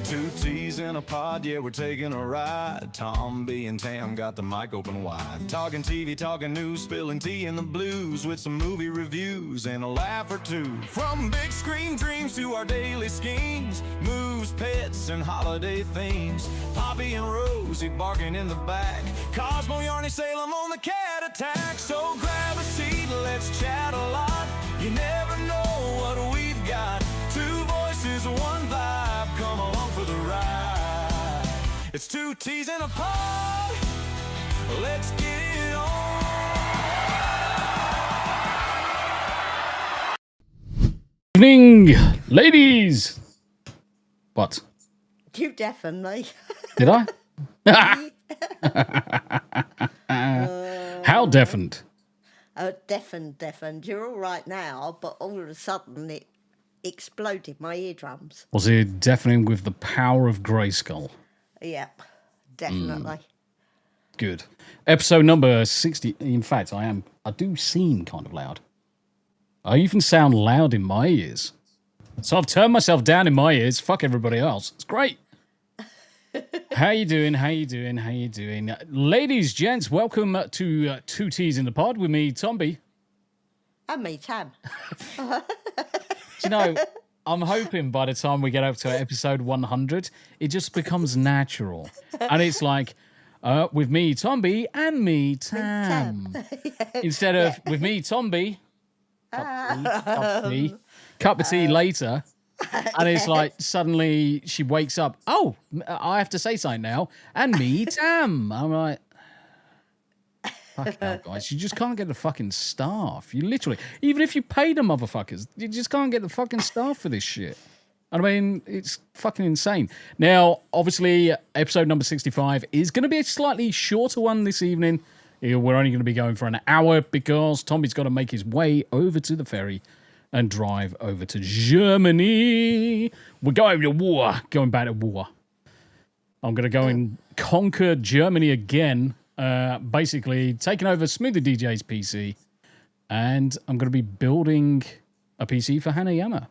Two T's in a pod, yeah, we're taking a ride. Tombi and Tam got the mic open wide. Talking TV, talking news, spilling tea in the blues with some movie reviews and a laugh or two. From big screen dreams to our daily schemes, moves, pets, and holiday themes. Poppy and Rosie barking in the back. Cosmo, Yarny, Salem on the cat attack. So grab a seat, let's chat a lot. You never know what we've got. Two voices, one vibe, come along for the ride. It's two T's in a pod, let's get it on. Evening, ladies. What? You deafened me. Did I? How deafened? Oh, deafened. You're all right now, but all of a sudden it exploded my eardrums. Was it deafening with the power of Grayskull? Yep, definitely. Good. Episode number 60. In fact, I do seem kind of loud. I even sound loud in my ears. So I've turned myself down in my ears. Fuck everybody else. It's great. How you doing? Ladies, gents, welcome to Two T's in the Pod with me, Tombi. And me, Tam. Do you know, I'm hoping by the time we get up to episode 100, it just becomes natural. And it's like, with me, Tombi, and me, Tam. Instead of with me, Tombi, cup of tea later. And it's like, suddenly she wakes up, oh, I have to say something now, and me, Tam. I'm like, fuck out, guys. You just can't get the fucking staff. You literally, even if you pay the motherfuckers, you just can't get the fucking staff for this shit. I mean, it's fucking insane. Now, obviously, episode number 65 is going to be a slightly shorter one this evening. We're only going to be going for an hour because Tommy's got to make his way over to the ferry and drive over to Germany. We're going to war. Going back to war. I'm going to go and conquer Germany again. Basically, taking over Smoothie DJ's PC. And I'm going to be building a PC for Hanayama.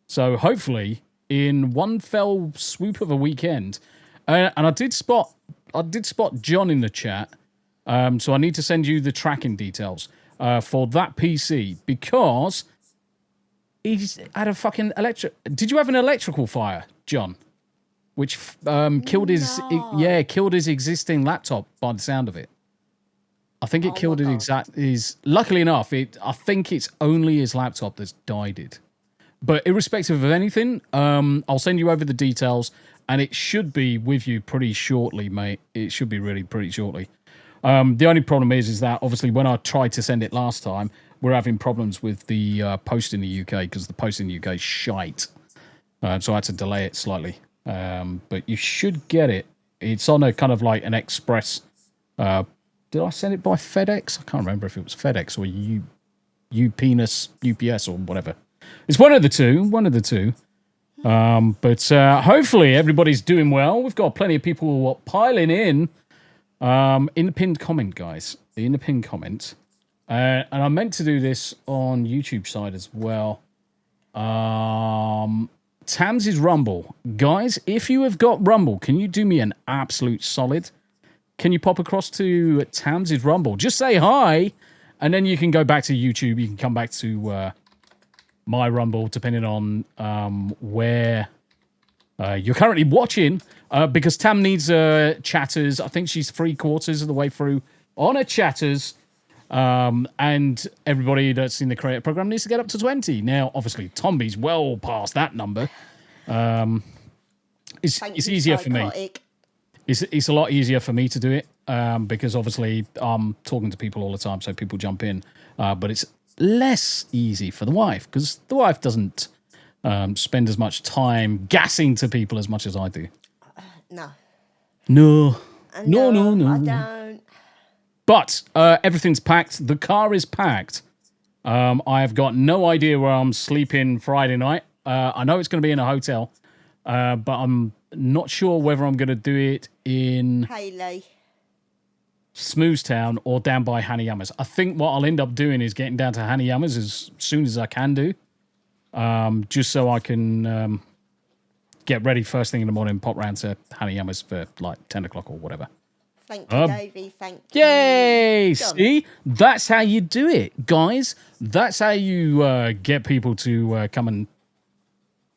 So hopefully, in one fell swoop of a weekend, and I did spot John in the chat. So I need to send you the tracking details for that PC because he's had a fucking Did you have an electrical fire, John? Which killed his existing laptop by the sound of it. I think it killed his. Luckily enough, I think it's only his laptop that's died it. But irrespective of anything, I'll send you over the details, and it should be with you pretty shortly, mate. It should be really pretty shortly. The only problem is that obviously when I tried to send it last time, we're having problems with the post in the UK because the post in the UK is shite. So I had to delay it slightly. But you should get it. It's on a kind of like an express. Did I send it by FedEx? I can't remember if it was FedEx or UPS or whatever. It's one of the two. But hopefully everybody's doing well. We've got plenty of people piling in the pinned comment, guys. In the pinned comment. And I meant to do this on YouTube side as well. Tam's is Rumble. Guys, if you have got Rumble, can you do me an absolute solid? Can you pop across to Tam's is Rumble? Just say hi, and then you can go back to YouTube. You can come back to my Rumble, depending on where you're currently watching, because Tam needs chatters. I think she's 3/4 of the way through on her chatters. And everybody that's in the creator program needs to get up to 20. Now, obviously, Tombi's well past that number. It's easier for me. It's a lot easier for me to do it because obviously I'm talking to people all the time, so people jump in. But it's less easy for the wife because the wife doesn't spend as much time gassing to people as much as I do. No, I don't. But everything's packed. The car is packed. I have got no idea where I'm sleeping Friday night. I know it's going to be in a hotel, but I'm not sure whether I'm going to do it in Haley, Smoothstown or down by Hanayama's. I think what I'll end up doing is getting down to Hanayama's as soon as I can do, just so I can get ready first thing in the morning, pop round to Honey Hammers for like 10 o'clock or whatever. Thank you, Davey. Thank you. Yay! John. See? That's how you do it, guys. That's how you get people to come and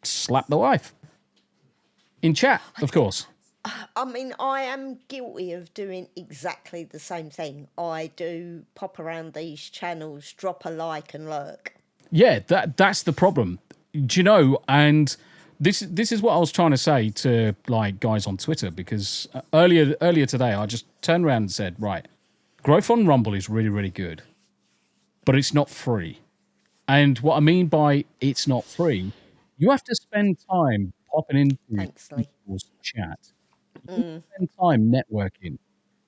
slap the wife. In chat, of course. I mean, I am guilty of doing exactly the same thing. I do pop around these channels, drop a like and lurk. Yeah, that's the problem. Do you know? And this is what I was trying to say to like guys on Twitter, because earlier today I just turned around and said, right, growth on Rumble is really, really good, but it's not free. And what I mean by it's not free, you have to spend time popping into Thanks, Lee. people's chat. You need to spend time networking.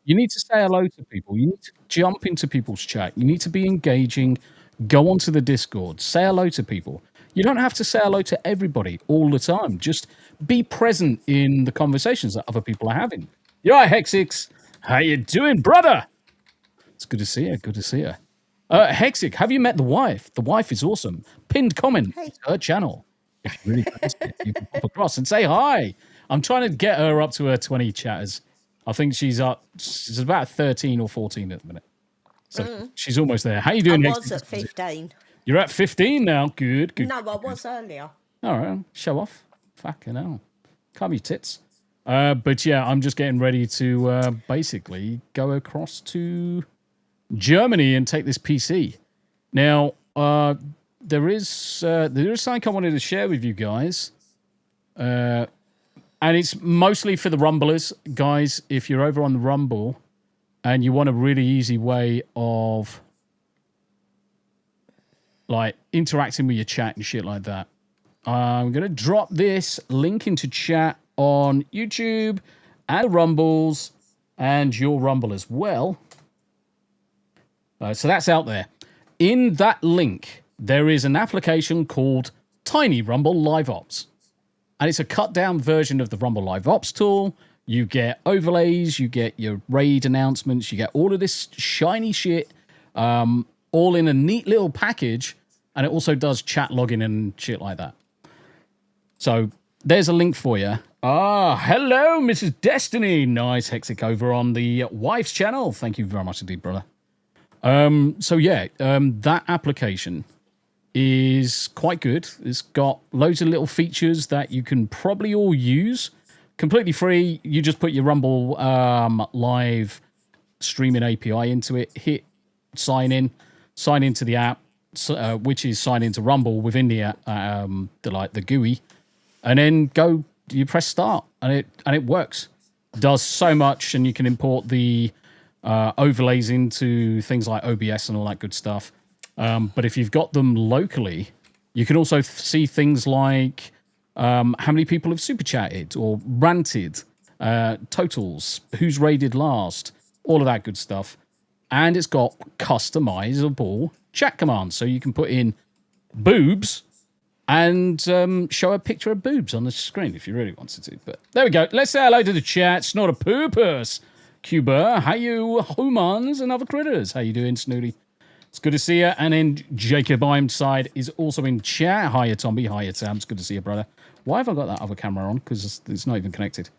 You need to say hello to people. You need to jump into people's chat. You need to be engaging. Go onto the Discord. Say hello to people. You don't have to say hello to everybody all the time. Just be present in the conversations that other people are having. You're right, Hexix. How you doing, brother? It's good to see you. Good to see you. Hexic, have you met the wife? The wife is awesome. Pinned comment. Hey. It's her channel. If you really fancy it, you can pop across and say hi. I'm trying to get her up to her 20 chatters. I think she's about 13 or 14 at the minute. So she's almost there. How you doing, I Hexic? was at 15. You're at 15 now. Good. No, I was earlier. All right, show off. Fucking hell. Calm your tits. But yeah, I'm just getting ready to basically go across to Germany and take this PC. Now, there is something I wanted to share with you guys. And it's mostly for the Rumblers. Guys, if you're over on the Rumble and you want a really easy way of like interacting with your chat and shit like that, I'm going to drop this link into chat on YouTube and Rumbles and your Rumble as well. So that's out there. In that link, there is an application called Tiny Rumble Live Ops. And it's a cut down version of the Rumble Live Ops tool. You get overlays, you get your raid announcements, you get all of this shiny shit, all in a neat little package. And it also does chat logging and shit like that. So there's a link for you. Hello, Mrs. Destiny. Nice, Hexic over on the wife's channel. Thank you very much indeed, brother. That application is quite good. It's got loads of little features that you can probably all use. Completely free. You just put your Rumble live streaming API into it, hit sign into the app, which is sign into Rumble within the GUI, and then you press start, and it works. Does so much, and you can import the overlays into things like OBS and all that good stuff. But if you've got them locally, you can also see things like how many people have super chatted or ranted, totals, who's raided last, all of that good stuff. And it's got customizable chat commands. So you can put in boobs and show a picture of boobs on the screen if you really wanted to. But there we go. Let's say hello to the chat. It's not a poopers. Cuba, how you humans and other critters? How you doing, Snooty? It's good to see you. And then Jacob Ironside is also in chat. Hiya, Tombi. Hiya, Tam. It's good to see you, brother. Why have I got that other camera on? Because it's not even connected.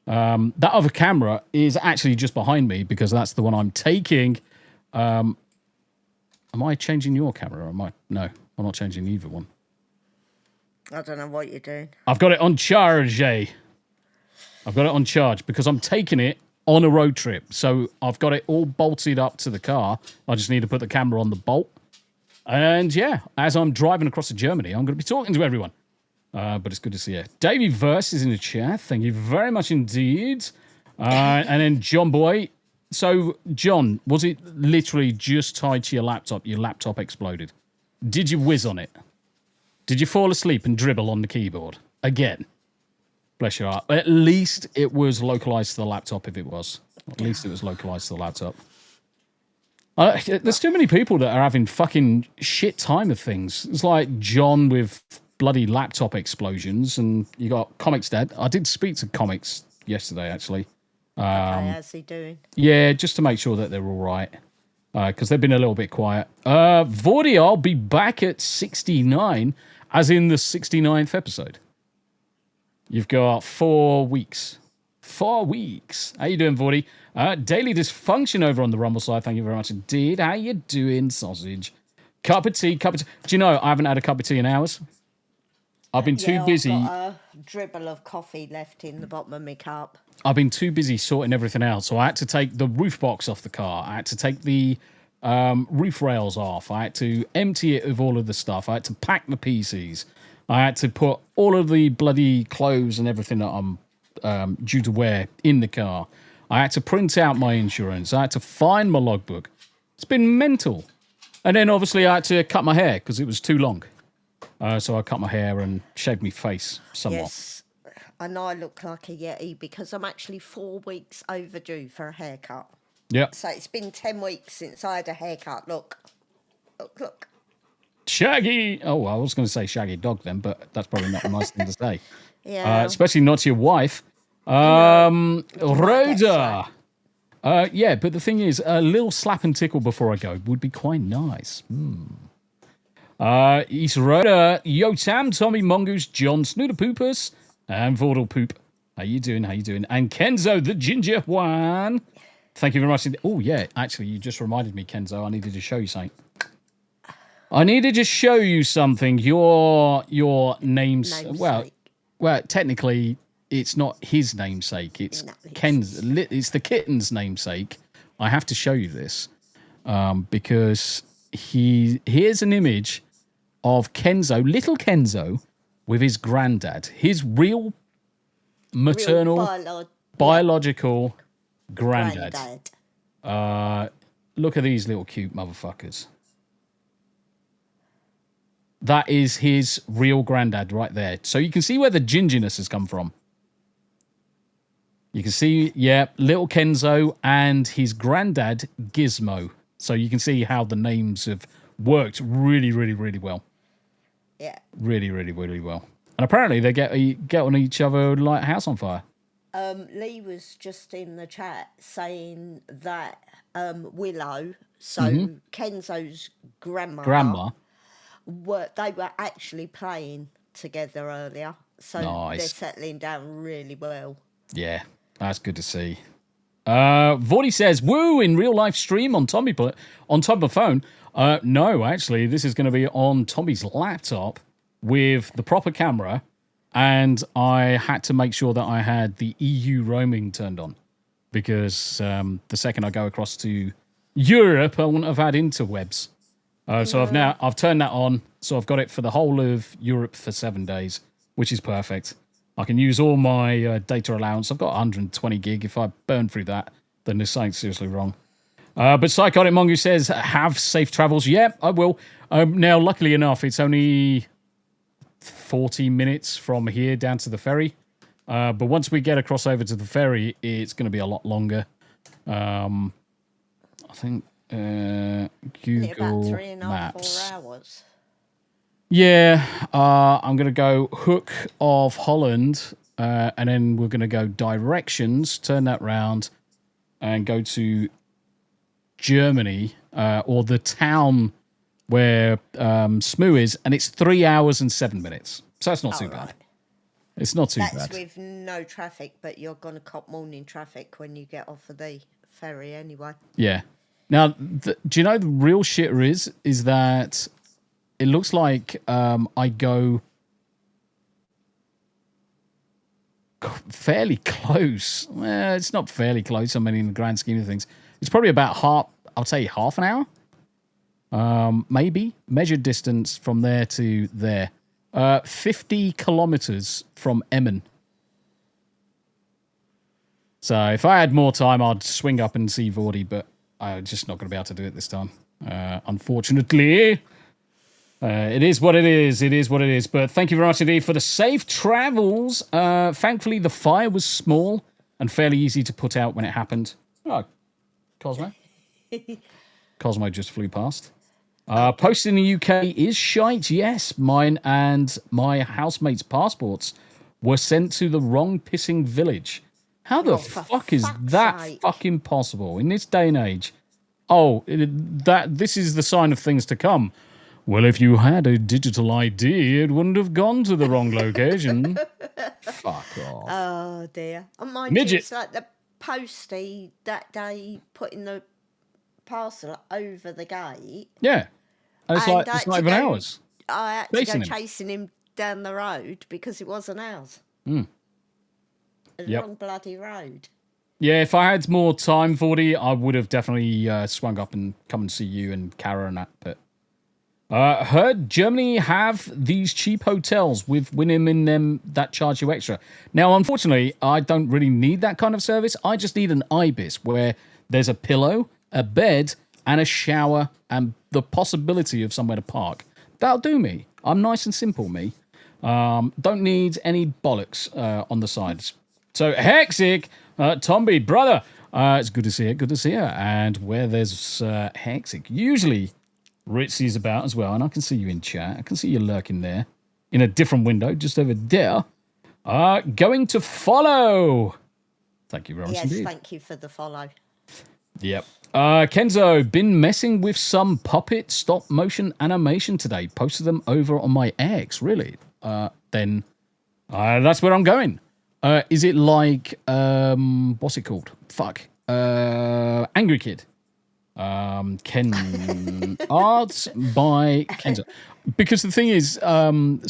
That other camera is actually just behind me because that's the one I'm taking. Am I changing your camera? Or am I? No, I'm not changing either one. I don't know what you're doing. I've got it on charge, eh? I've got it on charge because I'm taking it on a road trip. So I've got it all bolted up to the car. I just need to put the camera on the bolt. And yeah, as I'm driving across to Germany, I'm going to be talking to everyone. But it's good to see you. Davey Verse is in the chat. Thank you very much indeed. And then John Boy. So, John, was it literally just tied to your laptop exploded? Did you whiz on it? Did you fall asleep and dribble on the keyboard? Again. Bless your heart. At least it was localized to the laptop if it was. At least it was localized to the laptop. There's too many people that are having fucking shit time of things. It's like John with bloody laptop explosions, and you got Comics Dad. I did speak to Comics yesterday, actually. How's he doing? Yeah, just to make sure that they're all right. Because they've been a little bit quiet. Vordy, I'll be back at 69, as in the 69th episode. You've got 4 weeks. 4 weeks. How you doing, Vordy? Daily dysfunction over on the Rumble side. Thank you very much indeed. How you doing, sausage? Cup of tea. Do you know I haven't had a cup of tea in hours? I've been too busy. I've got a dribble of coffee left in the bottom of my cup. I've been too busy sorting everything out. So I had to take the roof box off the car. I had to take the roof rails off. I had to empty it of all of the stuff. I had to pack the PCs. I had to put all of the bloody clothes and everything that I'm due to wear in the car. I had to print out my insurance. I had to find my logbook. It's been mental. And then obviously I had to cut my hair because it was too long. So I cut my hair and shaved my face somewhat. Yes, and I look like a Yeti because I'm actually 4 weeks overdue for a haircut. Yep. So it's been 10 weeks since I had a haircut. Look. Shaggy. Oh, I was going to say shaggy dog then, but that's probably not a nice thing to say. Yeah. Especially not to your wife. Rhoda. Yeah, but the thing is, a little slap and tickle before I go would be quite nice. East Rhoda, Yo Tam, Tommy Mongoose, John Snooderpoopus, and Vordal Poop. How you doing? And Kenzo, the ginger one. Thank you very much. Oh, yeah, actually, you just reminded me, Kenzo, I needed to show you something. Your name's... Well, technically, it's not his namesake. It's Ken's. It's the kitten's namesake. I have to show you this because here's an image of Kenzo, little Kenzo, with his granddad, his real maternal, biological granddad. Look at these little cute motherfuckers. That is his real granddad right there. So you can see where the gingerness has come from. You can see, yeah, little Kenzo and his granddad, Gizmo. So you can see how the names have worked really, really, really well. Yeah. Really, really, really well. And apparently they get on each other like a house on fire. Lee was just in the chat saying that Willow, so Kenzo's grandma, they were actually playing together earlier. So they're settling down really well. Yeah, that's good to see. Vordy says, woo, in real life stream on Tommy phone. No, actually, this is going to be on Tommy's laptop with the proper camera. And I had to make sure that I had the EU roaming turned on because the second I go across to Europe, I wouldn't have had interwebs. So I've turned that on. So I've got it for the whole of Europe for 7 days, which is perfect. I can use all my data allowance. I've got 120 gig. If I burn through that, then there's something seriously wrong. But Psychotic Mongoose says, have safe travels. Yeah, I will. Now, luckily enough, it's only 40 minutes from here down to the ferry. But once we get across over to the ferry, it's going to be a lot longer. I think Google about 3.5, Maps. 4 hours. Yeah, I'm going to go Hook of Holland, and then we're going to go directions, turn that round, and go to Germany, or the town where Smoo is, and it's 3 hours and 7 minutes. So that's not too bad. It's not too bad. That's with no traffic, but you're going to cop morning traffic when you get off of the ferry anyway. Yeah. Now, do you know the real shitter is that it looks like I go fairly close. Well, it's not fairly close. I mean, in the grand scheme of things, it's probably about half an hour. Maybe measured distance from there to there. 50 kilometers from Emmen. So if I had more time, I'd swing up and see Vordy, but I'm just not going to be able to do it this time. Unfortunately, it is what it is. It is what it is. But thank you very much indeed for the safe travels. Thankfully, the fire was small and fairly easy to put out when it happened. Oh, Cosmo. Cosmo just flew past. Post in the UK is shite. Yes, mine and my housemate's passports were sent to the wrong pissing village. How the fuck is that fucking possible in this day and age? Oh, this is the sign of things to come. Well, if you had a digital ID, it wouldn't have gone to the wrong location. Fuck off. Oh dear. And mind you, Midget. it's like the postie that day putting the parcel over the gate. Yeah. And it's And like, I it's had not to even go- ours. I had to Chasing go him. chasing him down the road because it wasn't ours. Mm. It was Yep. wrong bloody road. Yeah, if I had more time, 40, I would have definitely swung up and come and see you and Kara and that. But heard Germany have these cheap hotels with women in them that charge you extra. Now, unfortunately, I don't really need that kind of service. I just need an ibis where there's a pillow, a bed, and a shower, and the possibility of somewhere to park. That'll do me. I'm nice and simple, me. Don't need any bollocks on the sides. So, Hexic, Tombi, brother, it's good to see you, good to see you. And where there's Hexic, usually Ritzy's about as well, and I can see you in chat. I can see you lurking there in a different window, just over there. Going to follow. Thank you very much Yes, indeed. thank you for the follow. Yep. Kenzo, been messing with some puppet stop motion animation today. Posted them over on my X. Really? Then that's where I'm going. Is it like what's it called? Fuck. Angry Kid. Ken Arts by Kenzo. Because the thing is,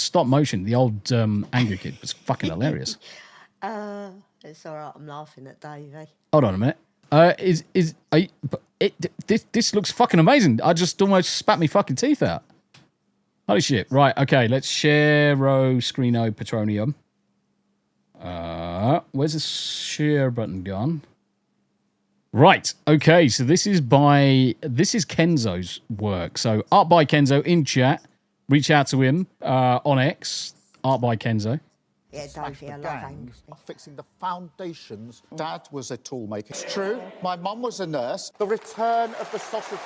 stop motion, the old Angry Kid was fucking hilarious. It's all right. I'm laughing at Davey. Hold on a minute. This looks fucking amazing. I just almost spat me fucking teeth out. Holy shit. Right, okay, let's share Screeno Petroleum. Where's the share button gone? Right, okay, so this is Kenzo's work. So art by Kenzo in chat. Reach out to him on X. Art by Kenzo. Yeah, Davey, I love Angry. Fixing the foundations. Dad was a toolmaker. It's true. My mum was a nurse. The return of the sausages.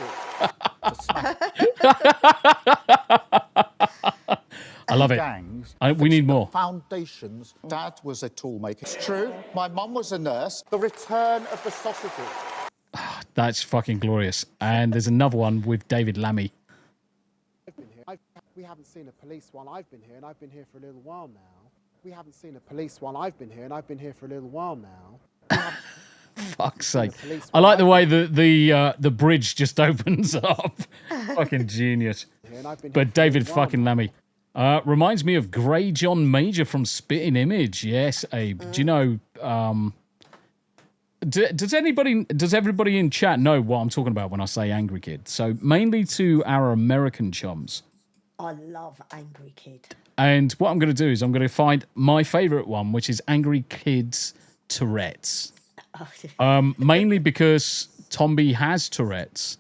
I love it. Gangs. We need more. Foundations. Dad was a toolmaker. It's true. My mum was a nurse. The return of the sausages. That's fucking glorious. And there's another one with David Lammy. We haven't seen a police while I've been here, and I've been here for a little while now. We haven't seen a police while I've been here, and I've been here for a little while now. Fuck's sake. I like the way the bridge just opens up. Fucking genius. But David fucking Lammy. Reminds me of Grey John Major from Spitting Image. Yes, Abe. Do you know... does everybody in chat know what I'm talking about when I say Angry Kid? So mainly to our American chums. I love Angry Kid. And what I'm going to do is I'm going to find my favorite one, which is Angry Kid's Tourette's. Mainly because Tombi has Tourette's.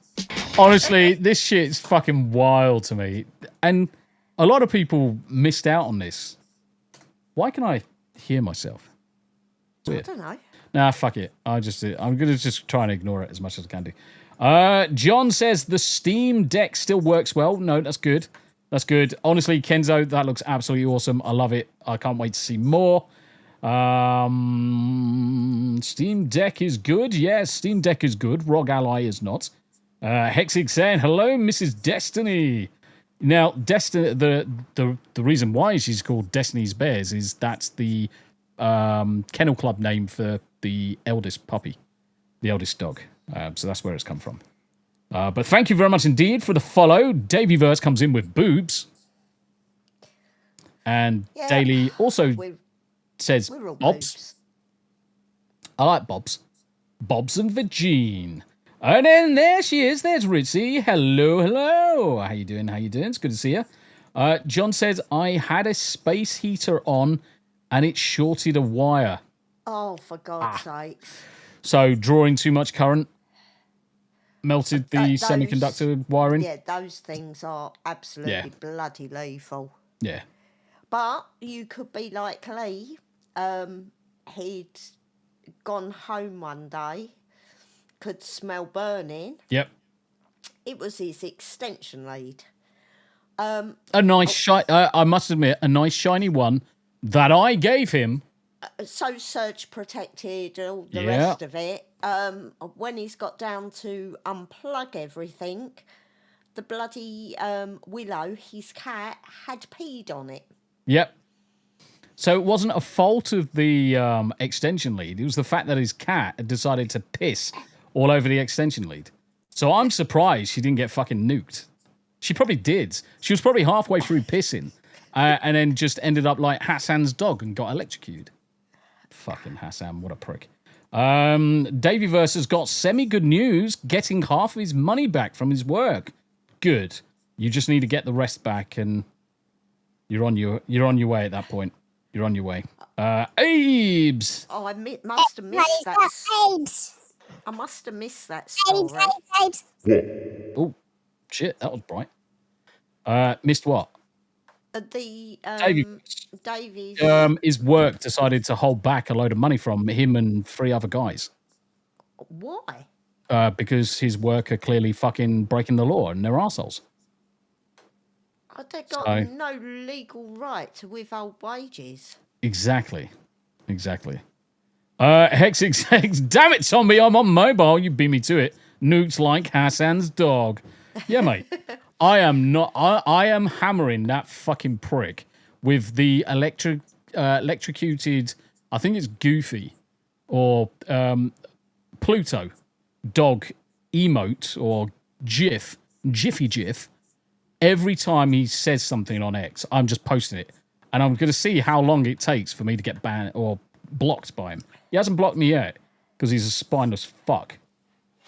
Honestly, this shit is fucking wild to me. And a lot of people missed out on this. Why can I hear myself? Weird. I don't know. Nah, fuck it. I'm going to just try and ignore it as much as I can do. John says the Steam Deck still works well. No, that's good. That's good. Honestly, Kenzo, that looks absolutely awesome. I love it. I can't wait to see more. Steam Deck is good. Yes, Steam Deck is good. ROG Ally is not. Hexic saying, hello, Mrs. Destiny. Now, the reason why she's called Destiny's Bears is that's the kennel club name for the eldest puppy, the eldest dog. So that's where it's come from. But thank you very much indeed for the follow. Davyverse comes in with boobs. And Yeah, Daily also says we're all Bob's. boobs. I like Bob's. Bob's and Virgin. And then there she is. There's Ritzy. Hello, hello. How you doing? How you doing? It's good to see you. John says, I had a space heater on and it shorted a wire. Oh, for God's sake. So drawing too much current melted the Those- semiconductor wiring. Yeah, those things are absolutely bloody lethal. Yeah. But you could be like Lee. He'd gone home one day, could smell burning. Yep. It was his extension lead. A nice I must admit, a nice shiny one that I gave him. So surge protected, all the Yeah. rest of it. When he's got down to unplug everything, the bloody Willow, his cat, had peed on it. Yep. So it wasn't a fault of the extension lead. It was the fact that his cat had decided to piss all over the extension lead. So I'm surprised she didn't get fucking nuked. She probably did. She was probably halfway through pissing and then just ended up like Hassan's dog and got electrocuted. Fucking Hassan, what a prick. Davyverse has got semi-good news, getting half of his money back from his work. Good. You just need to get the rest back and you're on your way at that point. You're on your way. Abes! Oh, I must have missed that. Abes! I must have missed that story. Abes! Oh, shit, that was bright. Missed what? The Davies. His work decided to hold back a load of money from him and 3 other guys. Why? Because his work are clearly fucking breaking the law and they're arseholes. They got no legal right to withhold wages. Exactly. Hex, damn it, Tombi, I'm on mobile. You beat me to it. Nukes like Hassan's dog. Yeah, mate. I am hammering that fucking prick with the electrocuted, I think it's Goofy or Pluto dog emote or Jiffy GIF. Every time he says something on X, I'm just posting it. And I'm going to see how long it takes for me to get banned or blocked by him. He hasn't blocked me yet because he's a spineless fuck.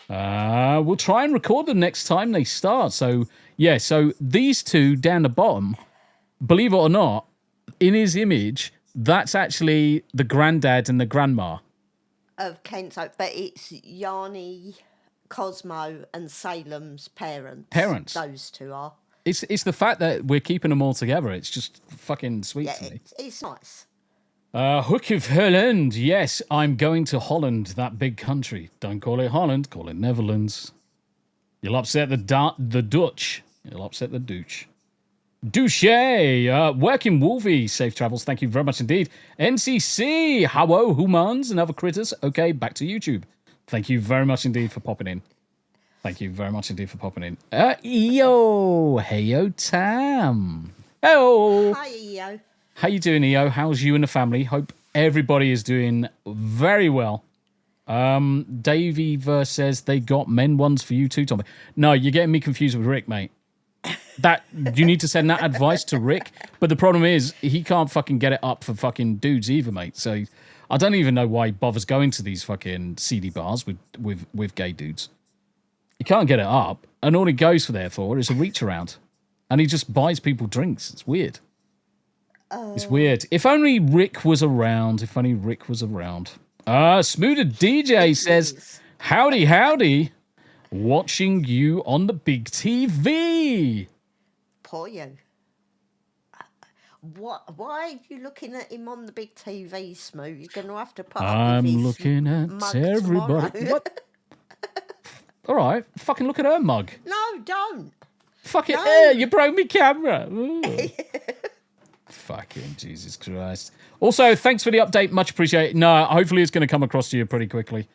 We'll try and record them next time they start. So, yeah, so these two down the bottom, believe it or not, in his image, that's actually the granddad and the grandma. Of Kenzo, but it's Yanni, Cosmo, and Salem's parents. Those two are. It's the fact that we're keeping them all together. It's just fucking sweet to me. It's nice. Hook of Holland. Yes, I'm going to Holland, that big country. Don't call it Holland, call it Netherlands. You'll upset the Dutch. You'll upset the Dutch. Douche, working Wolvie, safe travels. Thank you very much indeed. NCC, hello, humans and other critters. Okay, back to YouTube. Thank you very much indeed for popping in. EO, heyo, Tam. Hello. Hi, EO. How you doing, EO? How's you and the family? Hope everybody is doing very well. Davyverse says they got men ones for you too, Tommy. No, you're getting me confused with Rick, mate. That you need to send that advice to Rick. But the problem is he can't fucking get it up for fucking dudes either, mate. So I don't even know why he bothers going to these fucking seedy bars with gay dudes. He can't get it up, and all he goes for is a reach around. And he just buys people drinks. It's weird. It's weird. If only Rick was around. Smoother DJ says, howdy. Watching you on the big TV. Poor you. Why are you looking at him on the big TV, Smooth? You're going to have to put up with his looking at mug everybody. tomorrow. What? All right, fucking look at her mug. No, don't. Fucking, you broke me camera. Fucking Jesus Christ. Also, thanks for the update. Much appreciated. No, hopefully it's going to come across to you pretty quickly.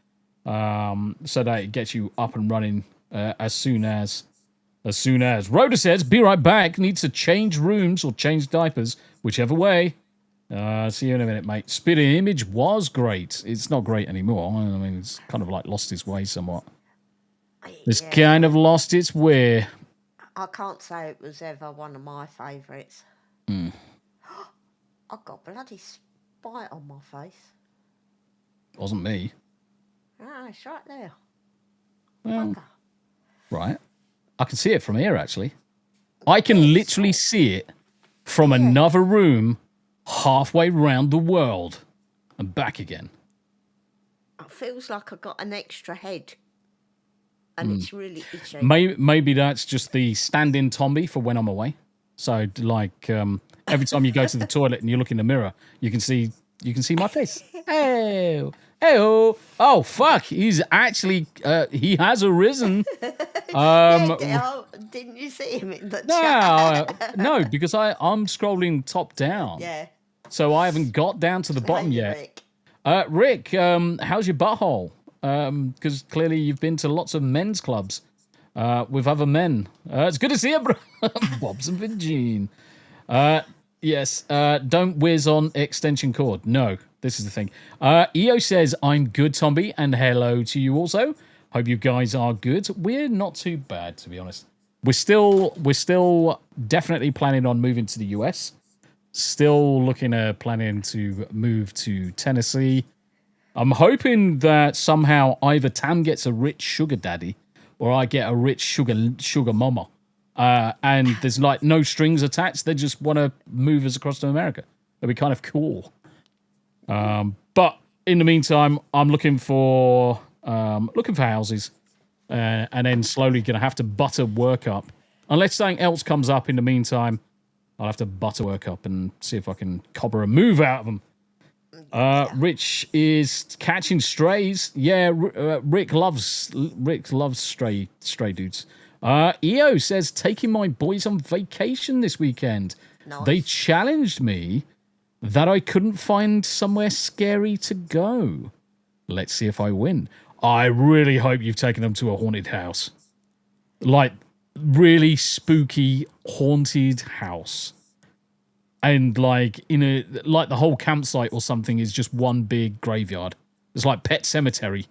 So that it gets you up and running as soon as. Rhoda says, be right back. Needs to change rooms or change diapers, whichever way. See you in a minute, mate. Spirit Image was great. It's not great anymore. I mean, it's kind of like lost its way somewhat. It's kind of lost its way. I can't say it was ever one of my favourites. I got bloody spite on my face. Wasn't me. Ah, it's right there. Well, right. I can see it from here, actually. I can literally see it from another room halfway round the world and back again. It feels like I got an extra head. And it's really itchy. Maybe that's just the stand-in Tombi for when I'm away. So, like, every time you go to the toilet and you look in the mirror, you can see my face. Hey, oh, fuck! He's actually he has arisen. Didn't you see him in the chat? No, because I'm scrolling top down. Yeah. So I haven't got down to the bottom yet. Rick, how's your butthole? Because clearly you've been to lots of men's clubs. with other men. It's good to see you, bro. Bobs and Virgin. Yes, don't whiz on extension cord. No, this is the thing. EO says, I'm good, Tombi, and hello to you also. Hope you guys are good. We're not too bad, to be honest. We're still definitely planning on moving to the US. Still looking at planning to move to Tennessee. I'm hoping that somehow either Tam gets a rich sugar daddy or I get a rich sugar mama. And there's like no strings attached. They just want to move us across to America. That'd be kind of cool. But in the meantime, I'm looking for houses, and then slowly going to have to butter work up. Unless something else comes up in the meantime, I'll have to butter work up and see if I can cobble a move out of them. Rich is catching strays. Yeah, Rick loves stray dudes. EO says, taking my boys on vacation this weekend. Nice. They challenged me that I couldn't find somewhere scary to go. Let's see if I win. I really hope you've taken them to a haunted house. Like, really spooky, haunted house. And like the whole campsite or something is just one big graveyard. It's like Pet Cemetery.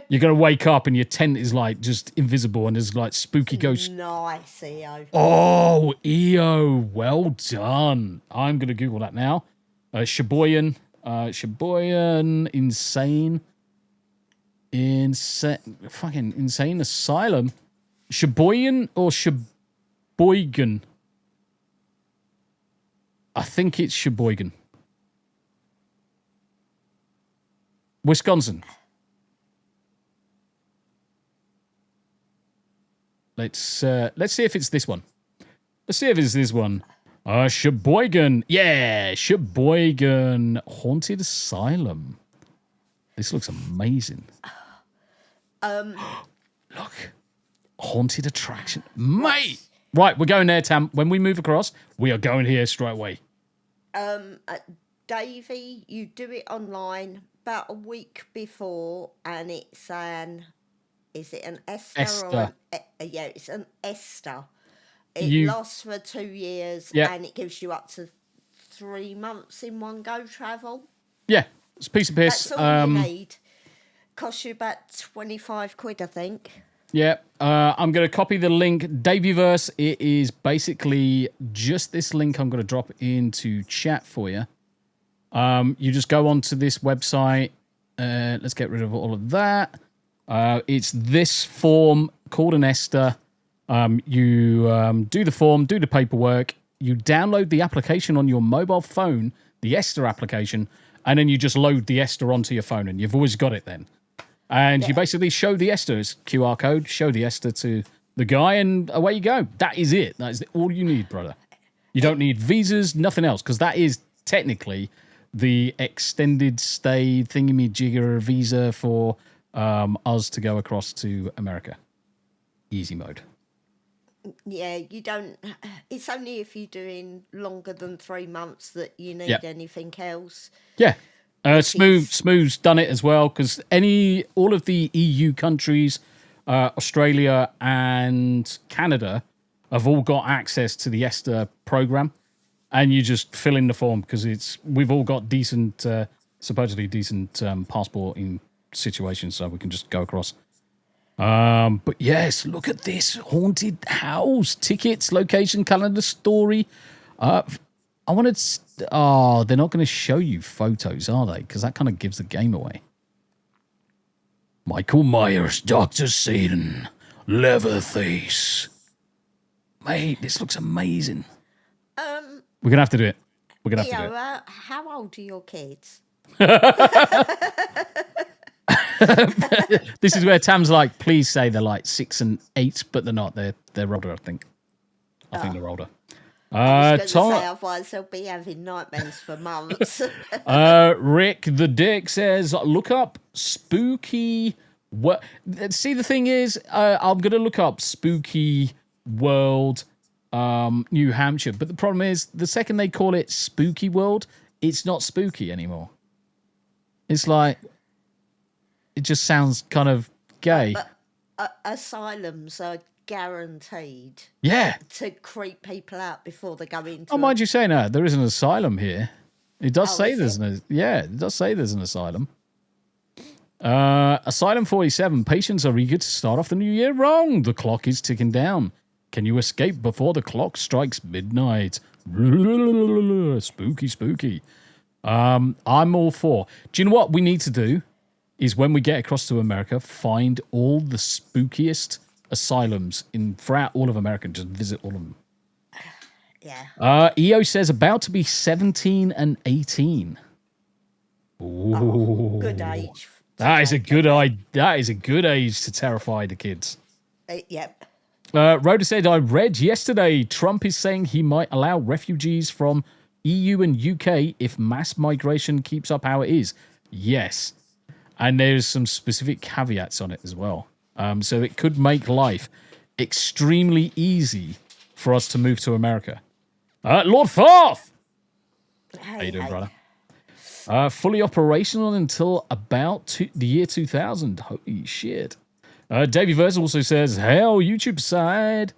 You're going to wake up and your tent is like just invisible and there's like spooky ghosts. Nice, EO. Oh, EO, well done. I'm going to Google that now. Sheboygan, insane fucking insane asylum. Sheboygan or Sheboygan? I think it's Sheboygan. Wisconsin. Let's see if it's this one. Sheboygan. Yeah, Sheboygan Haunted Asylum. This looks amazing. Look. Haunted attraction. Mate. Right, we're going there, Tam. When we move across, we are going here straight away. Davey, you do it online about a week before, and it's is it an Esther? Esther. Yeah, it's an Esther. It lasts for 2 years, and it gives you up to 3 months in one go travel. Yeah, it's a piece of piss. That's all you need. Costs you about 25 quid, I think. Yeah, I'm going to copy the link. Daveyverse, it is basically just this link I'm going to drop into chat for you. You just go onto this website. Let's get rid of all of that. It's this form called an Esther. You do the form, do the paperwork. You download the application on your mobile phone, the Esther application, and then you just load the Esther onto your phone, and you've always got it then. And you basically show the Esther's QR code, show the Esther to the guy, and away you go. That is it. That is all you need, brother. You don't need visas, nothing else, because that is technically the extended stay thingamajigger visa for us to go across to America. Easy mode. Yeah, you don't. It's only if you're doing longer than 3 months that you need anything else. Yeah. Smooth's done it as well, because all of the EU countries, Australia and Canada have all got access to the Esther program, and you just fill in the form because we've all got supposedly decent passporting situations, so we can just go across. But yes, look at this haunted house. Tickets, location, calendar, story. I wanted. They're not going to show you photos, are they? Because that kind of gives the game away. Michael Myers, Dr. Satan, Leatherface. Mate, this looks amazing. We're gonna have to do it. We're gonna have to do it. How old are your kids? This is where Tam's like, please say they're like 6 and 8, but they're not. They're older, I think. I think they're older. I was going to say, otherwise they'll be having nightmares for months. Rick the Dick says, look up spooky. See, the thing is, I'm going to look up Spooky World, New Hampshire. But the problem is, the second they call it Spooky World, it's not spooky anymore. It's like, it just sounds kind of gay. asylums are guaranteed Yeah. to creep people out before they go into. Oh, mind you saying that, there is an asylum here. It does say is there's it does say there's an asylum. Asylum 47. Patients are eager to start off the new year wrong. The clock is ticking down. Can you escape before the clock strikes midnight? Spooky, spooky. I'm all for. Do you know what we need to do? Is when we get across to America, find all the spookiest asylums throughout all of America and just visit all of them. Yeah. EO says about to be 17 and 18. Ooh. Oh, good age. That is a good That is a good age to terrify the kids. Yep. Rhoda said, I read yesterday Trump is saying he might allow refugees from EU and UK if mass migration keeps up how it is. Yes. And there's some specific caveats on it as well. So it could make life extremely easy for us to move to America. Lord Forth! How you doing, brother? Fully operational until about the year 2000. Holy shit. Davey Verse also says, hell, YouTube side.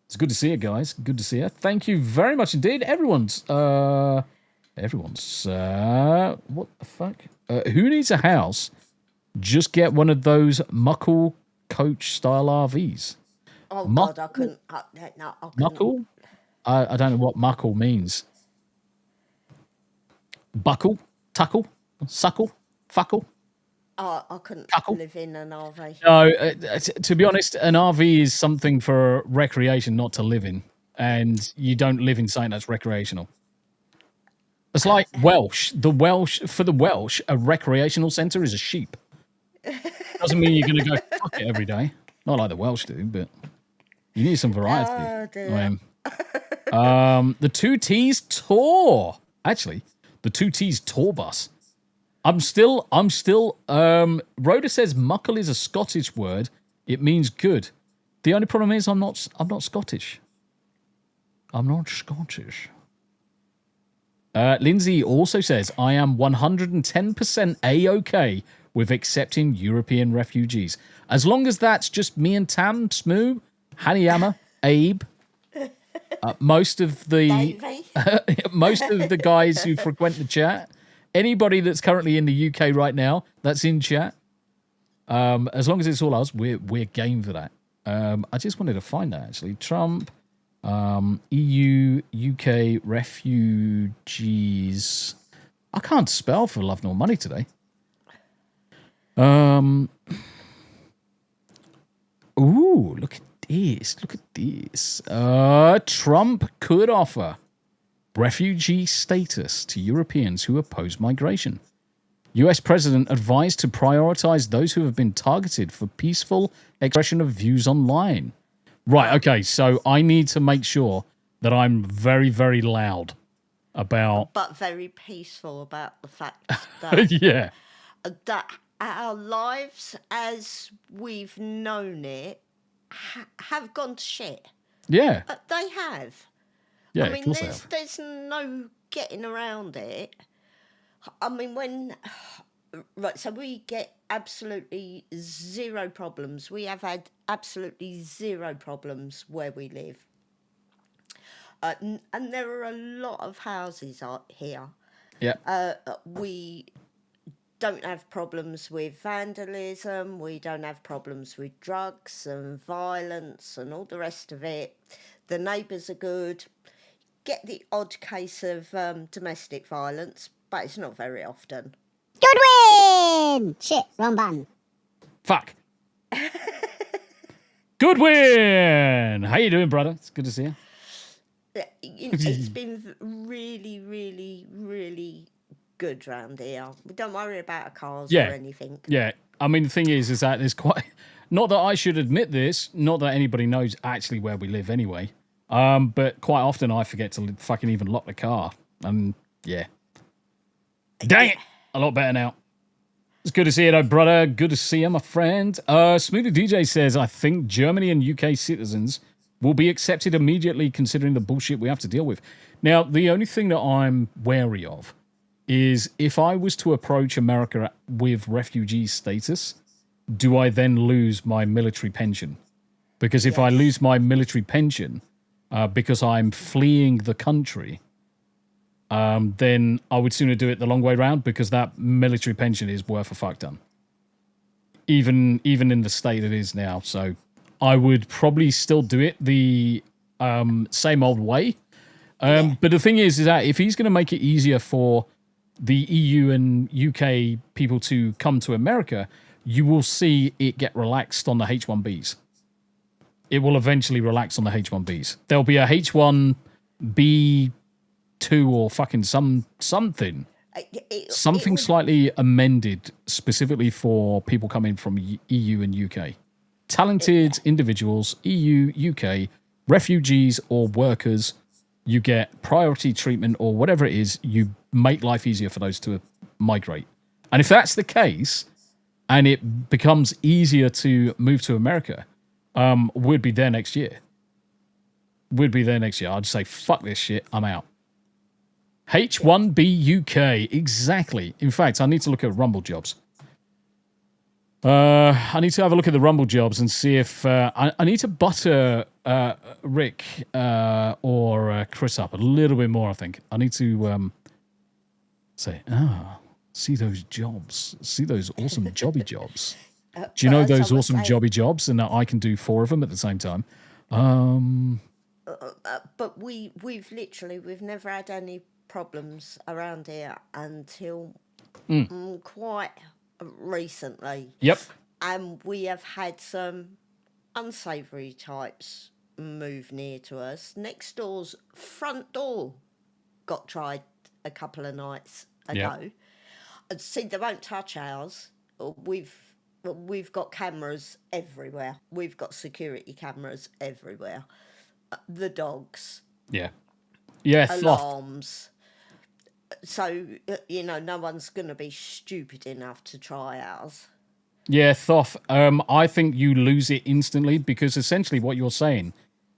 It's good to see you, guys. Good to see you. Thank you very much indeed. Everyone's, what the fuck? Who needs a house? Just get one of those muckle coach style RVs. Oh, God, I couldn't. No, I couldn't. Muckle? I don't know what muckle means. Buckle? Tuckle? Suckle? Fuckle? I couldn't live in an RV. No, to be honest, an RV is something for recreation, not to live in. And you don't live in something that's recreational. It's like Welsh. For the Welsh, a recreational centre is a sheep. Doesn't mean you're going to go fuck it every day. Not like the Welsh do, but you need some variety. Oh, dear. The 2T's tour. Actually, the 2T's tour bus. I'm still, Rhoda says muckle is a Scottish word. It means good. The only problem is I'm not Scottish. I'm not Scottish. Lindsay also says, I am 110% A-OK with accepting European refugees. As long as that's just me and Tam, Smoo, Haniyama, Abe, most of the guys who frequent the chat, anybody that's currently in the UK right now that's in chat, as long as it's all us, we're game for that. I just wanted to find that actually. Trump, EU, UK refugees. I can't spell for love nor money today. Ooh, look at this. Look at this. Trump could offer refugee status to Europeans who oppose migration. US president advised to prioritize those who have been targeted for peaceful expression of views online. Right, okay, so I need to make sure that I'm very, very loud about... But very peaceful about the fact that... yeah. That our lives as we've known it have gone to shit. Yeah. They have. Yeah, I mean, of course they have. there's no getting around it. I mean, when... Right, so we get absolutely zero problems. We have had absolutely zero problems where we live. And there are a lot of houses out here. Yeah. We don't have problems with vandalism. We don't have problems with drugs and violence and all the rest of it. The neighbours are good. Get the odd case of domestic violence, but it's not very often. Goodwin! Shit, wrong button. Fuck. Goodwin! How you doing, brother? It's good to see you. It's been really, really, really good round here. We don't worry about our cars or anything. Yeah. I mean, the thing is that there's quite... Not that I should admit this, not that anybody knows actually where we live anyway, but quite often I forget to fucking even lock the car. Yeah. Dang it! A lot better now. It's good to see you, though, brother. Good to see you, my friend. Smoothie DJ says, I think Germany and UK citizens will be accepted immediately considering the bullshit we have to deal with. Now, the only thing that I'm wary of is if I was to approach America with refugee status, do I then lose my military pension? Because if I lose my military pension because I'm fleeing the country, then I would sooner do it the long way round, because that military pension is worth a fuck ton. Even in the state it is now. So I would probably still do it the same old way. But the thing is that if he's going to make it easier for the EU and UK people to come to America, you will see it get relaxed on the H-1Bs. It will eventually relax on the H-1Bs. There'll be a H-1B2 or fucking something slightly amended specifically for people coming from EU and UK. Talented individuals, EU, UK, refugees or workers, you get priority treatment or whatever it is, you make life easier for those to migrate. And if that's the case, and it becomes easier to move to America, we'd be there next year. I'd say, fuck this shit, I'm out. H1B UK, exactly. In fact, I need to look at Rumble jobs. I need to have a look at the Rumble jobs and see if I need to butter Rick or Chris up a little bit more, I think. I need to say, see those jobs. See those awesome jobby jobs. Do you know those awesome jobby jobs, and that I can do 4 of them at the same time? But we've never had any problems around here until quite recently. Yep. And we have had some unsavoury types move near to us. Next door's front door got tried a couple of nights ago. And see, they won't touch ours. We've got cameras everywhere. We've got security cameras everywhere. The dogs. Yeah. Alarms. So, no one's going to be stupid enough to try ours. Yeah, Thoth, I think you lose it instantly, because essentially what you're saying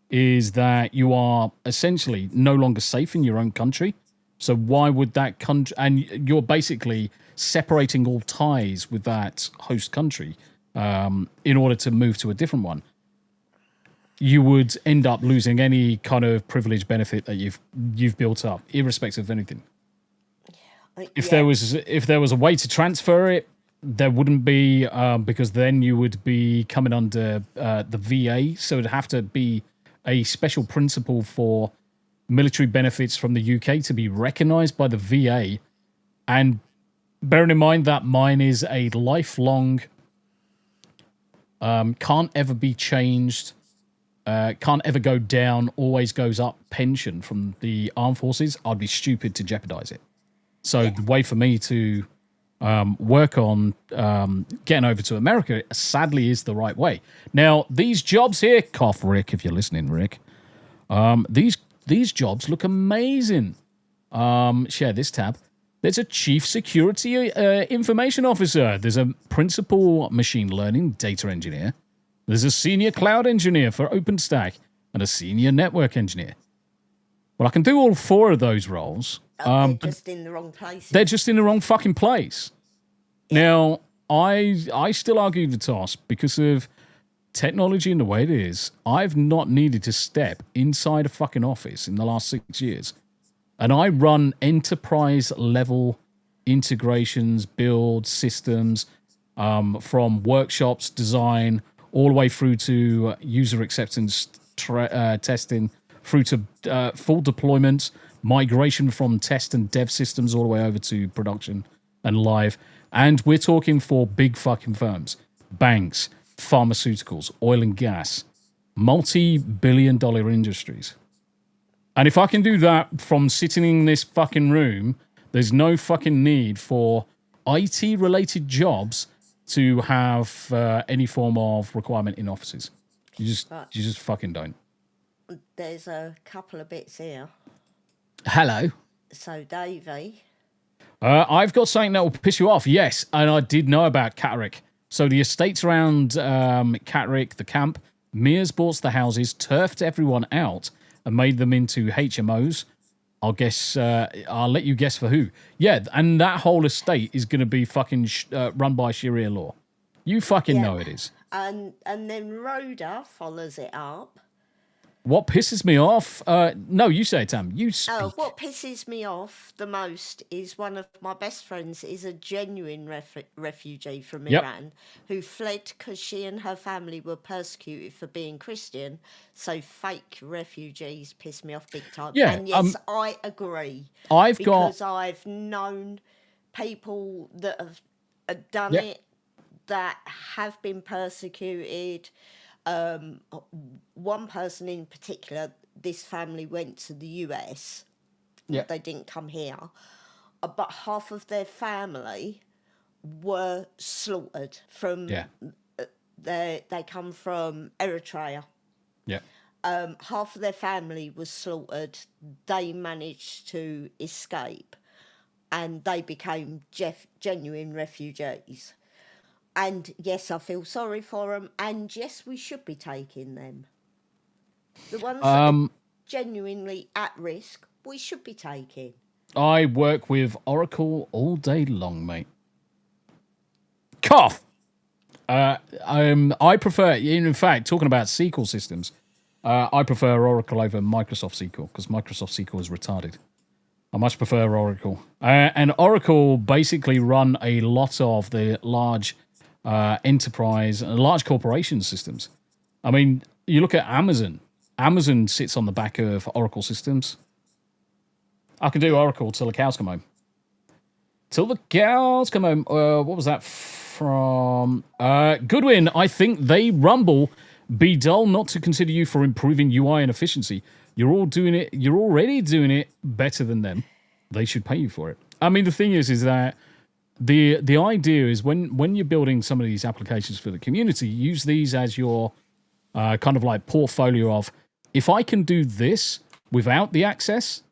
is that you are essentially no longer safe in your own country. So why would that country... And you're basically separating all ties with that host country in order to move to a different one. You would end up losing any kind of privilege benefit that you've built up, irrespective of anything. If there was a way to transfer it, there wouldn't be, because then you would be coming under the VA. So it'd have to be a special principle for military benefits from the UK to be recognised by the VA. And bearing in mind that mine is a lifelong, can't ever be changed, can't ever go down, always goes up pension from the armed forces, I'd be stupid to jeopardise it. So the way for me to work on getting over to America, sadly, is the right way. Now, these jobs here, cough, Rick, if you're listening, Rick, these jobs look amazing. Share this tab. There's a chief security information officer. There's a principal machine learning data engineer. There's a senior cloud engineer for OpenStack and a senior network engineer. Well, I can do all 4 of those roles. They're just in the wrong place. They're just in the wrong fucking place. Now, I still argue the toss because of technology and the way it is. I've not needed to step inside a fucking office in the last 6 years. And I run enterprise-level integrations, build systems, from workshops, design, all the way through to user acceptance testing, through to full deployment, migration from test and dev systems all the way over to production and live. And we're talking for big fucking firms, banks, pharmaceuticals, oil and gas, multi-billion-dollar industries. And if I can do that from sitting in this fucking room, there's no fucking need for IT-related jobs to have any form of requirement in offices. You just fucking don't. There's a couple of bits here. Hello. So, Davey. I've got something that will piss you off, yes. And I did know about Catterick. So the estates around Catterick, the camp, Mears bought the houses, turfed everyone out, and made them into HMOs. I'll let you guess for who. Yeah, and that whole estate is going to be fucking run by Sharia law. You fucking Yeah. know it is. And then Rhoda follows it up. What pisses me off? No, you say it, Tam. You speak. Oh, what pisses me off the most is one of my best friends is a genuine refugee from Yep. Iran who fled because she and her family were persecuted for being Christian. So fake refugees piss me off big time. Yeah, And yes, I agree. I've I've known people that have done Yep. it that have been persecuted. One person in particular, this family went to the US. Yeah. They didn't come here. But half of their family were slaughtered from. Yeah. They come from Eritrea. Yeah. Half of their family was slaughtered. They managed to escape, and they became genuine refugees. And yes, I feel sorry for them. And yes, we should be taking them. The ones that are genuinely at risk, we should be taking. I work with Oracle all day long, mate. Cough. I prefer, in fact, talking about SQL systems, I prefer Oracle over Microsoft SQL because Microsoft SQL is retarded. I much prefer Oracle. And Oracle basically run a lot of the large enterprise and large corporation systems. I mean, you look at Amazon. Amazon sits on the back of Oracle systems. I can do Oracle till the cows come home. Till the cows come home. What was that from? Goodwin, I think they rumble. Be dull not to consider you for improving UI and efficiency. You're all doing it. You're already doing it better than them. They should pay you for it. I mean, the thing is that the idea is when you're building some of these applications for the community, use these as your kind of like portfolio of, if I can do this without the access,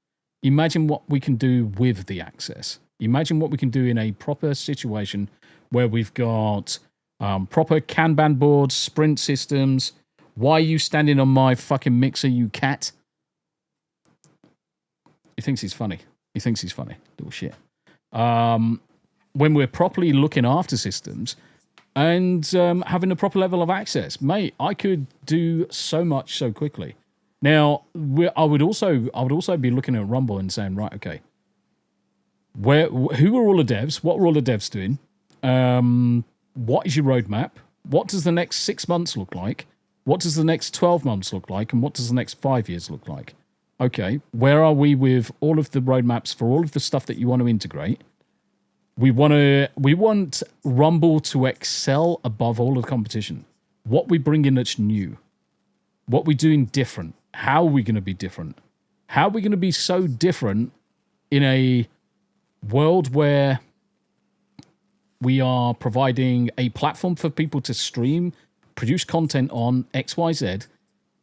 imagine what we can do with the access. Imagine what we can do in a proper situation where we've got proper Kanban boards, sprint systems. Why are you standing on my fucking mixer, you cat? He thinks he's funny. Little shit. When we're properly looking after systems and having a proper level of access, mate, I could do so much so quickly. Now, I would also be looking at Rumble and saying, right, okay, who are all the devs? What are all the devs doing? What is your roadmap? What does the next 6 months look like? What does the next 12 months look like? And what does the next 5 years look like? Okay, where are we with all of the roadmaps for all of the stuff that you want to integrate? We want Rumble to excel above all of the competition. What we bring in that's new. What we're doing different. How are we going to be different? How are we going to be so different in a world where we are providing a platform for people to stream, produce content on XYZ,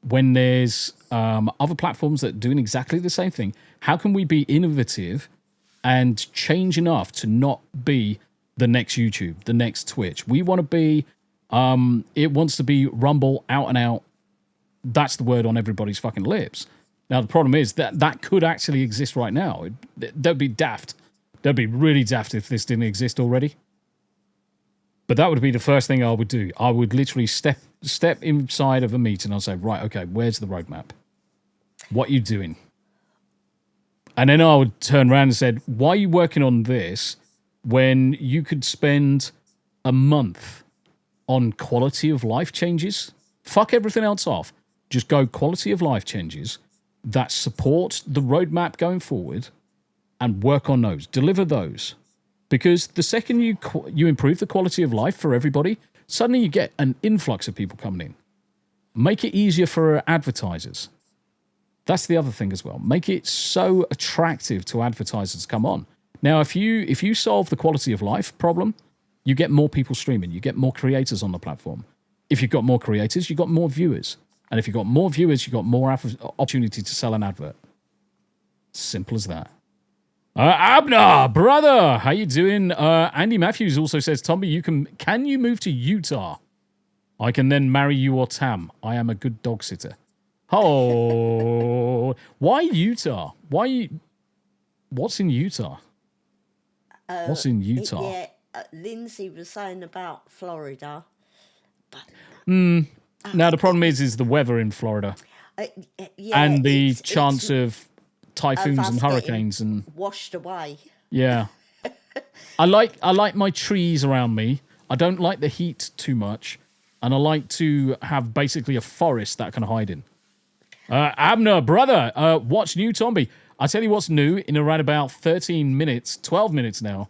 when there's other platforms that are doing exactly the same thing? How can we be innovative and change enough to not be the next YouTube, the next Twitch? We want to be, it wants to be Rumble out and out. That's the word on everybody's fucking lips. Now, the problem is that could actually exist right now. That'd be daft. That'd be really daft if this didn't exist already. But that would be the first thing I would do. I would literally step inside of a meeting. I'll say, right, okay, where's the roadmap? What are you doing? And then I would turn around and said, why are you working on this when you could spend a month on quality of life changes? Fuck everything else off. Just go quality of life changes that support the roadmap going forward and work on those. Deliver those. Because the second you improve the quality of life for everybody, suddenly you get an influx of people coming in. Make it easier for advertisers. That's the other thing as well. Make it so attractive to advertisers to come on. Now, if you solve the quality of life problem, you get more people streaming. You get more creators on the platform. If you've got more creators, you've got more viewers. And if you've got more viewers, you've got more opportunity to sell an advert. Simple as that. Abner, brother, how you doing? Andy Matthews also says, Tombi, can you move to Utah? I can then marry you or Tam. I am a good dog sitter. Oh, why Utah? What's in Utah? What's in Utah? Yeah, Lindsay was saying about Florida. Now, the problem is the weather in Florida Yeah, and the it's chance of typhoons us and getting hurricanes and washed away. yeah. I like my trees around me. I don't like the heat too much, and I like to have basically a forest that I can hide in. Abner, brother, what's new, Tombi? I tell you what's new. In around about 13 minutes, 12 minutes now,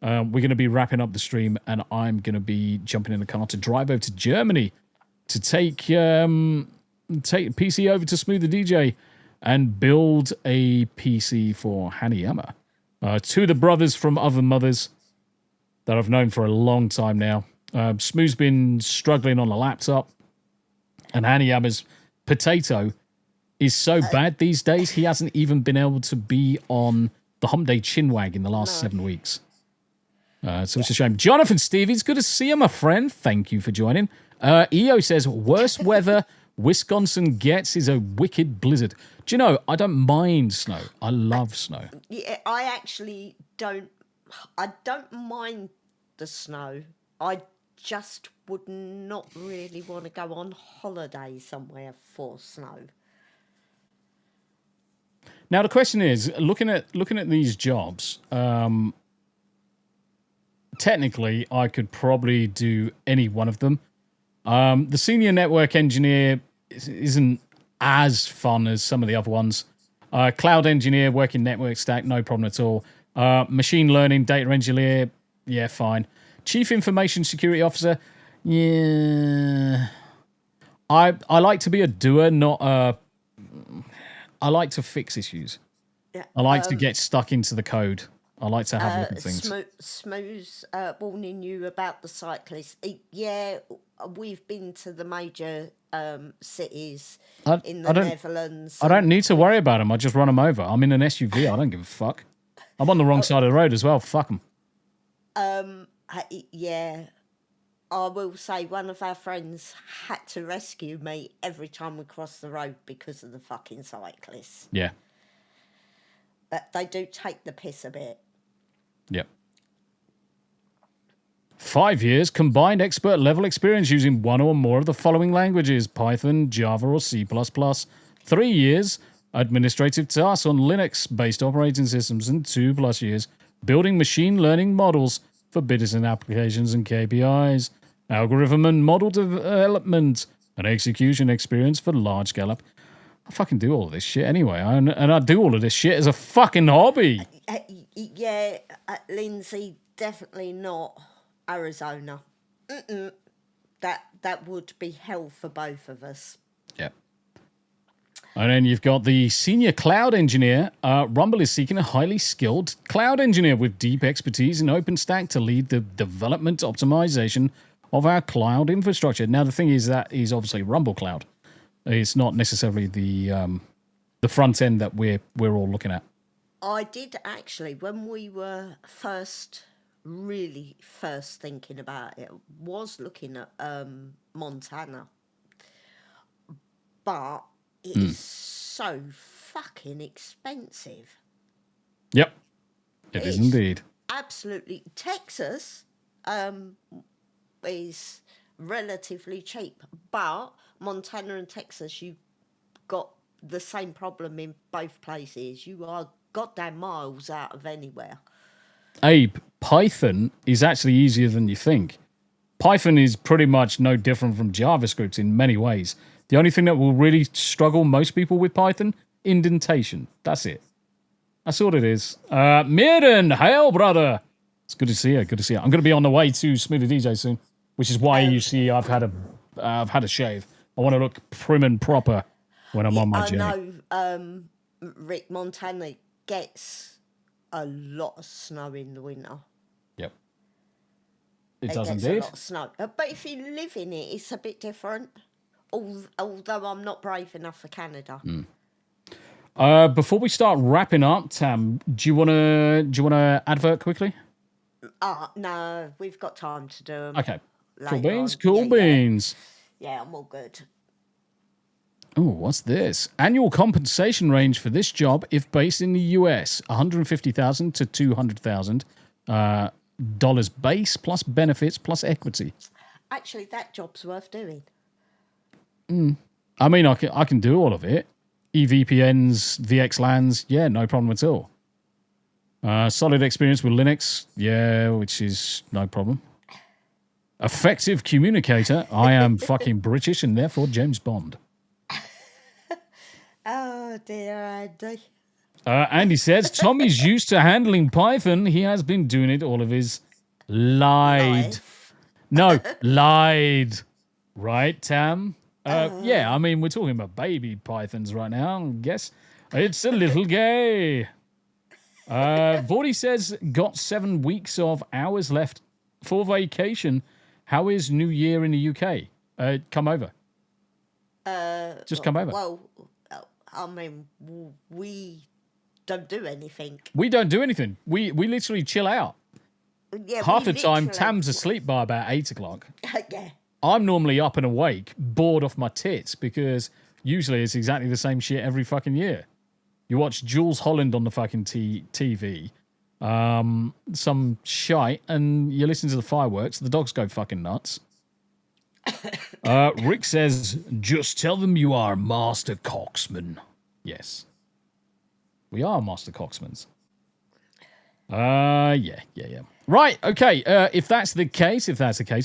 we're going to be wrapping up the stream, and I'm going to be jumping in the car to drive over to Germany to take PC over to Smooth the DJ and build a PC for Hanayama. Two of the brothers from other mothers that I've known for a long time now. Smooth's been struggling on a laptop, and Hanayama's potato is so bad these days, he hasn't even been able to be on the Hump Day chinwag in the last 7 weeks. So it's a shame. Jonathan Stevie, it's good to see you, my friend. Thank you for joining. EO says, worst weather Wisconsin gets is a wicked blizzard. Do you know, I don't mind snow. I love snow. Yeah, I actually don't. I don't mind the snow. I just would not really want to go on holiday somewhere for snow. Now the question is, looking at these jobs, technically I could probably do any one of them. The senior network engineer isn't as fun as some of the other ones. Cloud engineer, working network stack, no problem at all. Machine learning, data engineer, yeah, fine. Chief information security officer, yeah. I like to be a doer, not a... I like to fix issues. Yeah, I like to get stuck into the code. I like to have a look at things. Smooth's warning you about the cyclists. Yeah, we've been to the major cities in the Netherlands. I don't need to worry about them. I just run them over. I'm in an SUV. I don't give a fuck. I'm on the wrong side of the road as well. Fuck them. Yeah. I will say one of our friends had to rescue me every time we crossed the road because of the fucking cyclists. Yeah. But they do take the piss a bit. Yep. 5 years combined expert level experience using one or more of the following languages: Python, Java, or C++. 3 years administrative tasks on Linux-based operating systems, and 2+ years building machine learning models for business applications and KPIs, algorithm and model development, and execution experience for large-scale I fucking do all of this shit anyway, and I do all of this shit as a fucking hobby. Yeah, Lindsay, definitely not Arizona. That would be hell for both of us. Yep. And then you've got the senior cloud engineer. Rumble is seeking a highly skilled cloud engineer with deep expertise in OpenStack to lead the development optimization of our cloud infrastructure. Now, the thing is that is obviously Rumble Cloud. It's not necessarily the front end that we're all looking at. I did actually, when we were really first thinking about it, was looking at Montana. But it is so fucking expensive. Yep. It is indeed. Absolutely. Texas is relatively cheap, but Montana and Texas, you've got the same problem in both places. You are goddamn miles out of anywhere. Abe, Python is actually easier than you think. Python is pretty much no different from JavaScript in many ways. The only thing that will really struggle most people with Python, indentation. That's it. That's all it is. Mirren, hail, brother. It's good to see you. Good to see you. I'm going to be on the way to Smooth the DJ soon, which is why you see I've had a shave. I want to look prim and proper when I'm on my journey. I know Rick, Montana gets a lot of snow in the winter. Yep. It does gets indeed. a lot of snow. But if you live in it, it's a bit different. Although I'm not brave enough for Canada. Before we start wrapping up, Tam, do you wanna advert quickly? No, we've got time to do them. Okay. Cool later beans. on. Cool Yeah, beans. Yeah, I'm all good. Oh, what's this? Annual compensation range for this job, if based in the US, $150,000 to $200,000. base plus benefits plus equity. Actually, that job's worth doing. I mean, I can do all of it. eVPNs, VXLANs, yeah, no problem at all. Solid experience with Linux, yeah, which is no problem. Effective communicator, I am fucking British and therefore James Bond. Oh, dear Andy. Andy says, Tommy's used to handling Python. He has been doing it all of his life. No, lied. Right, Tam? Yeah, I mean, we're talking about baby pythons right now, I guess. It's a little gay. Vordy says, got 7 weeks of hours left for vacation. How is New Year in the UK? Come over. Just come over. Well, I mean, we don't do anything. We don't do anything. We literally chill out. Yeah, Half the time, Tam's asleep by about 8 o'clock. Yeah. I'm normally up and awake, bored off my tits, because usually it's exactly the same shit every fucking year. You watch Jules Holland on the fucking TV, some shite, and you listen to the fireworks. The dogs go fucking nuts. Rick says, just tell them you are Master Coxman. Yes. We are Master Coxmans. Yeah. Right, okay. If that's the case,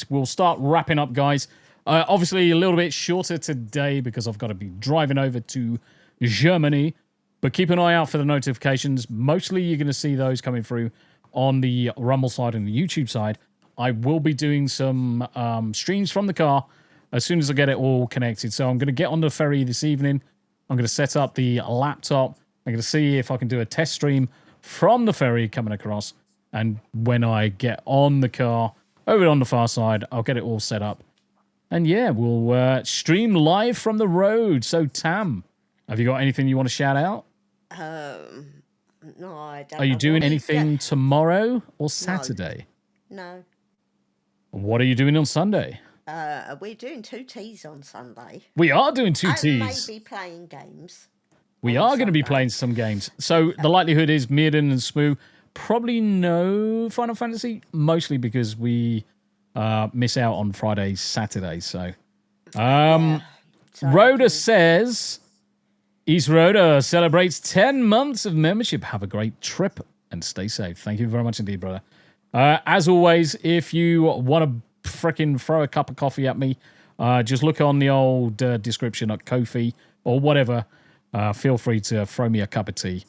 we'll start wrapping up, guys. Obviously, a little bit shorter today because I've got to be driving over to Germany. But keep an eye out for the notifications. Mostly, you're going to see those coming through on the Rumble side and the YouTube side. I will be doing some streams from the car as soon as I get it all connected. So I'm going to get on the ferry this evening. I'm going to set up the laptop. I'm going to see if I can do a test stream from the ferry coming across. And when I get on the car, over on the far side, I'll get it all set up. And yeah, we'll stream live from the road. So, Tam, have you got anything you want to shout out? No, I don't. Are you doing anything tomorrow or Saturday? No. What are you doing on Sunday? We're doing 2 teas on Sunday. We are doing 2 and teas. maybe playing games. We are going to be playing some games. So the likelihood is Mirden and Smoo probably no Final Fantasy, mostly because we miss out on Friday, Saturday. So, Rhoda says, East Rhoda celebrates 10 months of membership. Have a great trip and stay safe. Thank you very much indeed, brother. As always, if you want to frickin' throw a cup of coffee at me, just look on the old description at Ko-fi or whatever. Feel free to throw me a cup of tea.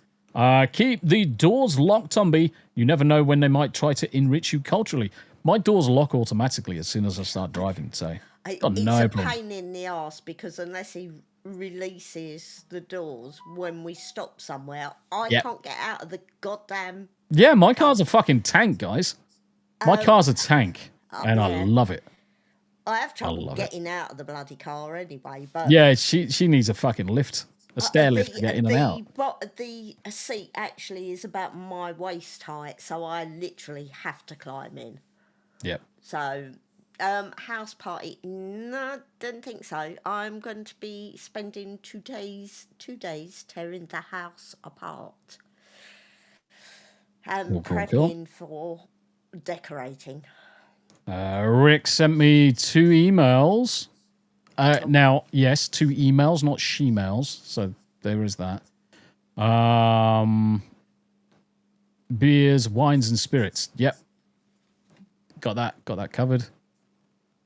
Keep the doors locked, Tombi. You never know when they might try to enrich you culturally. My doors lock automatically as soon as I start driving, so got it's no a problem. pain in the arse because unless he releases the doors when we stop somewhere, I can't get out of the goddamn... Yeah, my car's a fucking tank, guys. My car's a tank, and I love it. I have trouble getting out of the bloody car anyway, but... Yeah, she needs a fucking lift. A stair lift to get in and out. But the seat actually is about my waist height, so I literally have to climb in. Yep. So, house party? No, don't think so. I'm going to be spending 2 days tearing the house apart. And prepping for decorating. Rick sent me 2 emails. Now, yes, 2 emails, not she-mails, so there is that. Beers, wines, and spirits. Yep. Got that covered.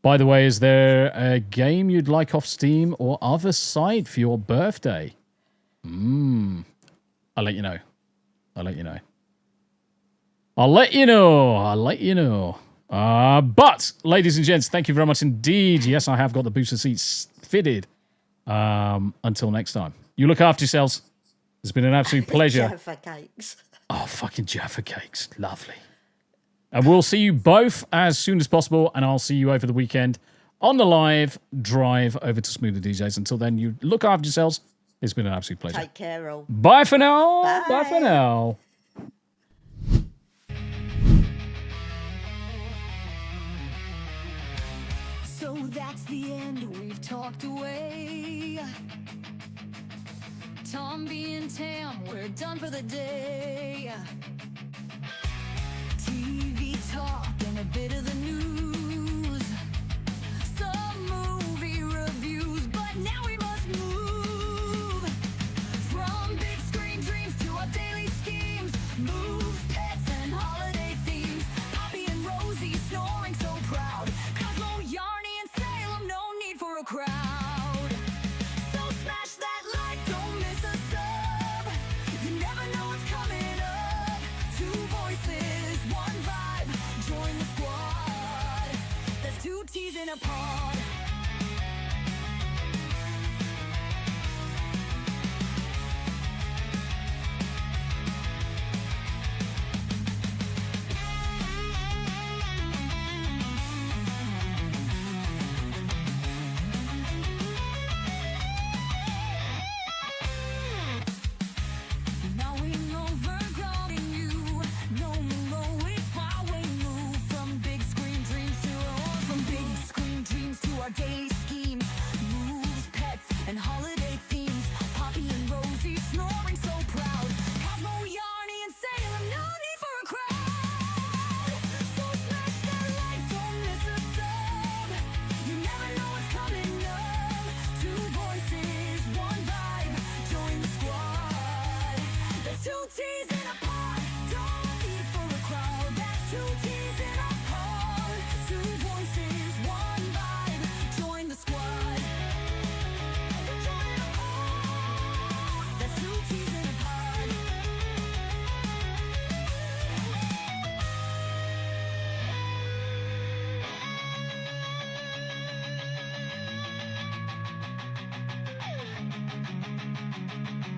By the way, is there a game you'd like off Steam or other site for your birthday? I'll let you know. But, ladies and gents, thank you very much indeed. Yes, I have got the booster seats fitted. Until next time. You look after yourselves. It's been an absolute pleasure. Jaffa cakes. Oh, fucking Jaffa cakes. Lovely. And we'll see you both as soon as possible, and I'll see you over the weekend on the live drive over to Smoother DJs. Until then, you look after yourselves. It's been an absolute pleasure. Take care, all. Bye for now. Bye for now. So that's the end, we've talked away. Tombi and Tam, we're done for the day. TV talk. crowd. So smash that like, don't miss a sub. You never know what's coming up. Two voices, one vibe. Join the squad. There's two T's in a pod. Daily schemes, moves, pets, and